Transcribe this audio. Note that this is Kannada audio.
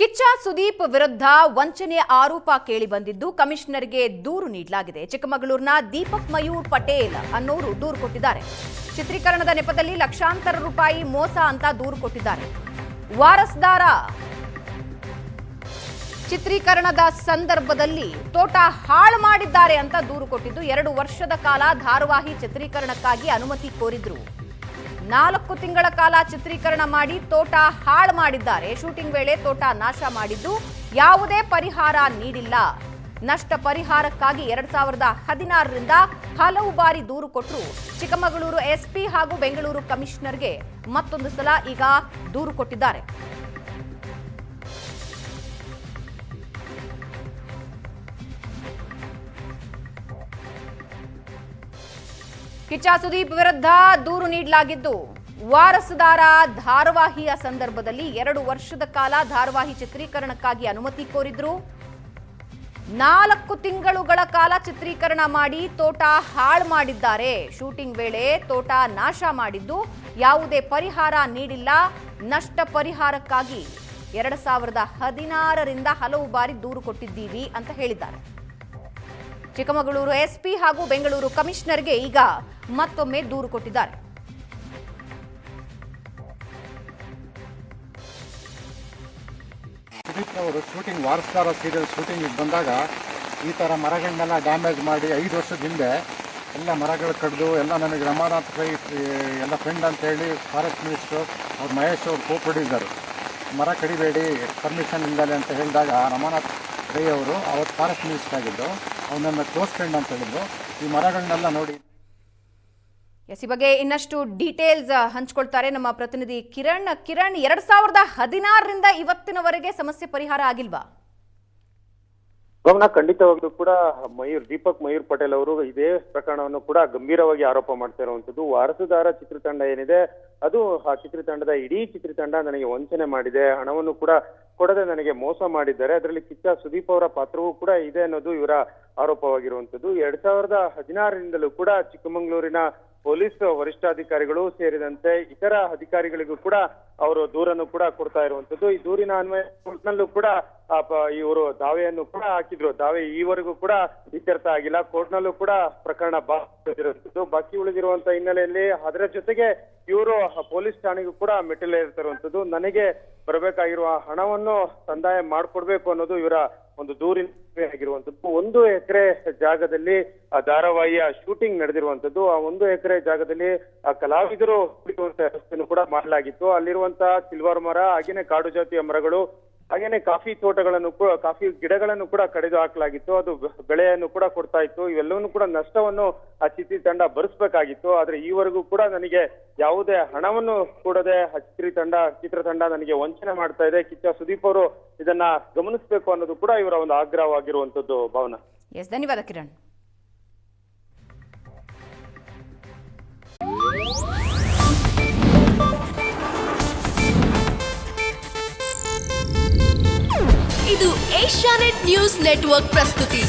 ಕಿಚ್ಚ ಸುದೀಪ್ ವಿರುದ್ಧ ವಂಚನೆ ಆರೋಪ ಕೇಳಿ ಬಂದಿದ್ದು ಕಮಿಷನರ್ಗೆ ದೂರು ನೀಡಲಾಗಿದೆ. ಚಿಕ್ಕಮಗಳೂರಿನ ದೀಪಕ್ ಮಯೂರ್ ಪಟೇಲ್ ಅನ್ನೋರು ದೂರು ಕೊಟ್ಟಿದ್ದಾರೆ. ಚಿತ್ರೀಕರಣದ ನೆಪದಲ್ಲಿ ಲಕ್ಷಾಂತರ ರೂಪಾಯಿ ಮೋಸ ಅಂತ ದೂರು ಕೊಟ್ಟಿದ್ದಾರೆ. ವಾರಸ್ದಾರ ಚಿತ್ರೀಕರಣದ ಸಂದರ್ಭದಲ್ಲಿ ತೋಟ ಹಾಳು ಮಾಡಿದ್ದಾರೆ ಅಂತ ದೂರು ಕೊಟ್ಟಿದ್ದು 2 ವರ್ಷದ ಕಾಲ ಧಾರಾವಾಹಿ ಚಿತ್ರೀಕರಣಕ್ಕಾಗಿ ಅನುಮತಿ ಕೋರಿದ್ರು. 4 ತಿಂಗಳ ಕಾಲ ಚಿತ್ರೀಕರಣ ಮಾಡಿ ತೋಟ ಹಾಳು ಮಾಡಿದ್ದಾರೆ. ಶೂಟಿಂಗ್ ವೇಳೆ ತೋಟ ನಾಶ ಮಾಡಿದ್ದು ಯಾವುದೇ ಪರಿಹಾರ ನೀಡಿಲ್ಲ. ನಷ್ಟ ಪರಿಹಾರಕ್ಕಾಗಿ 2016ರಿಂದ ಹಲವು ಬಾರಿ ದೂರು ಕೊಟ್ಟರು. ಚಿಕ್ಕಮಗಳೂರು ಎಸ್ಪಿ ಹಾಗೂ ಬೆಂಗಳೂರು ಕಮಿಷನರ್ಗೆ ಮತ್ತೊಂದು ಸಲ ಈಗ ದೂರು ಕೊಟ್ಟಿದ್ದಾರೆ. ಕಿಚ್ಚ ಸುದೀಪ್ ವಿರುದ್ಧ ದೂರು ನೀಡಲಾಗಿದ್ದು, ವಾರಸುದಾರ ಧಾರಾವಾಹಿಯ ಸಂದರ್ಭದಲ್ಲಿ 2 ವರ್ಷದ ಕಾಲ ಧಾರಾವಾಹಿ ಚಿತ್ರೀಕರಣಕ್ಕಾಗಿ ಅನುಮತಿ ಕೋರಿದ್ರು. 4 ತಿಂಗಳುಗಳ ಕಾಲ ಚಿತ್ರೀಕರಣ ಮಾಡಿ ತೋಟ ಹಾಳು ಮಾಡಿದ್ದಾರೆ. ಶೂಟಿಂಗ್ ವೇಳೆ ತೋಟ ನಾಶ ಮಾಡಿದ್ದು ಯಾವುದೇ ಪರಿಹಾರ ನೀಡಿಲ್ಲ. ನಷ್ಟ ಪರಿಹಾರಕ್ಕಾಗಿ 2016ರಿಂದ ಹಲವು ಬಾರಿ ದೂರು ಕೊಟ್ಟಿದ್ದೀವಿ ಅಂತ ಹೇಳಿದ್ದಾರೆ. ಚಿಕ್ಕಮಗಳೂರು ಎಸ್ಪಿ ಹಾಗೂ ಬೆಂಗಳೂರು ಕಮಿಷನರ್ಗೆ ಈಗ ಮತ್ತೊಮ್ಮೆ ದೂರು ಕೊಟ್ಟಿದ್ದಾರೆ. ಅವರು ಶೂಟಿಂಗ್ ವಾರಸ್ದಾರ ಸೀರಿಯಲ್ ಶೂಟಿಂಗ್ ಬಂದಾಗ ಈ ಥರ ಮರಗಳನ್ನೆಲ್ಲ ಡ್ಯಾಮೇಜ್ ಮಾಡಿ 5 ವರ್ಷದ ಹಿಂದೆ ಎಲ್ಲ ಮರಗಳು ಕಡಿದು ಎಲ್ಲ ನನಗೆ ರಮಾನಾಥ್ ರೈ ಎಲ್ಲ ಫ್ರೆಂಡ್ ಅಂತೇಳಿ ಫಾರೆಸ್ಟ್ ಮಿನಿಸ್ಟ್ರು ಅವ್ರು ಮಹೇಶ್ ಅವರು ಕೋ ಪ್ರೊಡ್ಯೂಸರು ಮರ ಕಡಿಬೇಡಿ ಪರ್ಮಿಷನ್ ಇಲ್ಲದೆ ಅಂತ ಹೇಳಿದಾಗ ರಮಾನಾಥ್ ರೈ ಅವರು ಅವತ್ತು ಫಾರೆಸ್ಟ್ ಮಿನಿಸ್ಟರ್ ಆಗಿದ್ದು ಅವನನ್ನು ಕ್ಲೋಸ್ ಫ್ರೆಂಡ್ ಅಂತ ಹೇಳಿದ್ದು ಈ ಮರಗಳನ್ನೆಲ್ಲ ನೋಡಿ. ಈ ಬಗ್ಗೆ ಇನ್ನಷ್ಟು ಡೀಟೇಲ್ಸ್ ಹಂಚ್ಕೊಳ್ತಾರೆ ನಮ್ಮ ಪ್ರತಿನಿಧಿ ಕಿರಣ್. 2016ರಿಂದ ಇವತ್ತಿನವರೆಗೆ ಸಮಸ್ಯೆ ಪರಿಹಾರ ಆಗಿಲ್ವಾ? ಖಂಡಿತವಾಗ್ಲೂ ಕೂಡ ದೀಪಕ್ ಮಯೂರ್ ಪಟೇಲ್ ಅವರು ಇದೇ ಪ್ರಕರಣವನ್ನು ಕೂಡ ಗಂಭೀರವಾಗಿ ಆರೋಪ ಮಾಡ್ತಾ ಇರುವಂತದ್ದು. ವಾರಸುದಾರ ಚಿತ್ರತಂಡ ಏನಿದೆ ಅದು ಆ ಚಿತ್ರತಂಡದ ಇಡೀ ಚಿತ್ರತಂಡ ನನಗೆ ವಂಚನೆ ಮಾಡಿದೆ, ಹಣವನ್ನು ಕೂಡ ಕೊಡದೆ ನನಗೆ ಮೋಸ ಮಾಡಿದ್ದಾರೆ. ಅದರಲ್ಲಿ ಕಿಚ್ಚ ಸುದೀಪ್ ಅವರ ಪಾತ್ರವೂ ಕೂಡ ಇದೆ ಅನ್ನೋದು ಇವರ ಆರೋಪವಾಗಿರುವಂತದ್ದು. 2016ರಿಂದಲೂ ಕೂಡ ಚಿಕ್ಕಮಗಳೂರಿನ ಪೊಲೀಸ್ ವರಿಷ್ಠಾಧಿಕಾರಿಗಳು ಸೇರಿದಂತೆ ಇತರ ಅಧಿಕಾರಿಗಳಿಗೂ ಕೂಡ ಅವರು ದೂರನ್ನು ಕೂಡ ಕೊಡ್ತಾ ಇರುವಂತದ್ದು. ಈ ದೂರಿನ ಅನ್ವಯ ಕೋರ್ಟ್ನಲ್ಲೂ ಕೂಡ ಇವರು ದಾವೆಯನ್ನು ಕೂಡ ಹಾಕಿದ್ರು. ದಾವೆ ಈವರೆಗೂ ಕೂಡ ಇತ್ಯರ್ಥ ಆಗಿಲ್ಲ. ಕೋರ್ಟ್ನಲ್ಲೂ ಕೂಡ ಪ್ರಕರಣ ಬಾಕಿ ಉಳಿದಿರುವಂತ ಹಿನ್ನೆಲೆಯಲ್ಲಿ ಅದರ ಜೊತೆಗೆ ಇವರು ಪೊಲೀಸ್ ಠಾಣೆಗೂ ಕೂಡ ಮೆಟ್ಟಿಲೇರ್ತಿರುವಂತದ್ದು. ನನಗೆ ಬರಬೇಕಾಗಿರುವ ಹಣವನ್ನು ಸಂದಾಯ ಮಾಡಿಕೊಡ್ಬೇಕು ಅನ್ನೋದು ಇವರ ಒಂದು ದೂರಿನ ಆಗಿರುವಂತದ್ದು. 1 ಎಕರೆ ಜಾಗದಲ್ಲಿ ಧಾರಾವಾಹಿಯ ಶೂಟಿಂಗ್ ನಡೆದಿರುವಂತದ್ದು. ಆ 1 ಎಕರೆ ಜಾಗದಲ್ಲಿ ಕಲಾವಿದರು ಕುಳಿಯುವಂತ ವ್ಯವಸ್ಥೆಯನ್ನು ಕೂಡ ಮಾಡಲಾಗಿತ್ತು. ಅಲ್ಲಿರುವಂತಹ ಸಿಲ್ವರ್ ಮರ, ಹಾಗೇನೆ ಕಾಡು ಜಾತಿಯ ಮರಗಳು, ಹಾಗೇನೆ ಕಾಫಿ ತೋಟಗಳನ್ನು ಕೂಡ, ಕಾಫಿ ಗಿಡಗಳನ್ನು ಕೂಡ ಕಡಿದು ಹಾಕಲಾಗಿತ್ತು. ಅದು ಬೆಳೆಯನ್ನು ಕೂಡ ಕೊಡ್ತಾ ಇತ್ತು. ಇವೆಲ್ಲವನ್ನೂ ಕೂಡ ನಷ್ಟವನ್ನು ಆ ಚಿತ್ರತಂಡ ಭರಿಸಬೇಕಾಗಿತ್ತು. ಆದ್ರೆ ಈವರೆಗೂ ಕೂಡ ನನಗೆ ಯಾವುದೇ ಹಣವನ್ನು ಕೊಡದೆ ಆ ಚಿತ್ರತಂಡ ನನಗೆ ವಂಚನೆ ಮಾಡ್ತಾ ಇದೆ. ಕಿಚ್ಚ ಸುದೀಪ್ ಅವರು ಇದನ್ನ ಗಮನಿಸಬೇಕು ಅನ್ನೋದು ಕೂಡ ಇವರ ಒಂದು ಆಗ್ರಹವಾಗಿರುವಂತದ್ದು. ಭಾವನಾ. ಧನ್ಯವಾದ ಕಿರಣ್. ಇದು ಏಷ್ಯಾನೆಟ್ ನ್ಯೂಸ್ ನೆಟ್ವರ್ಕ್ ಪ್ರಸ್ತುತಿ.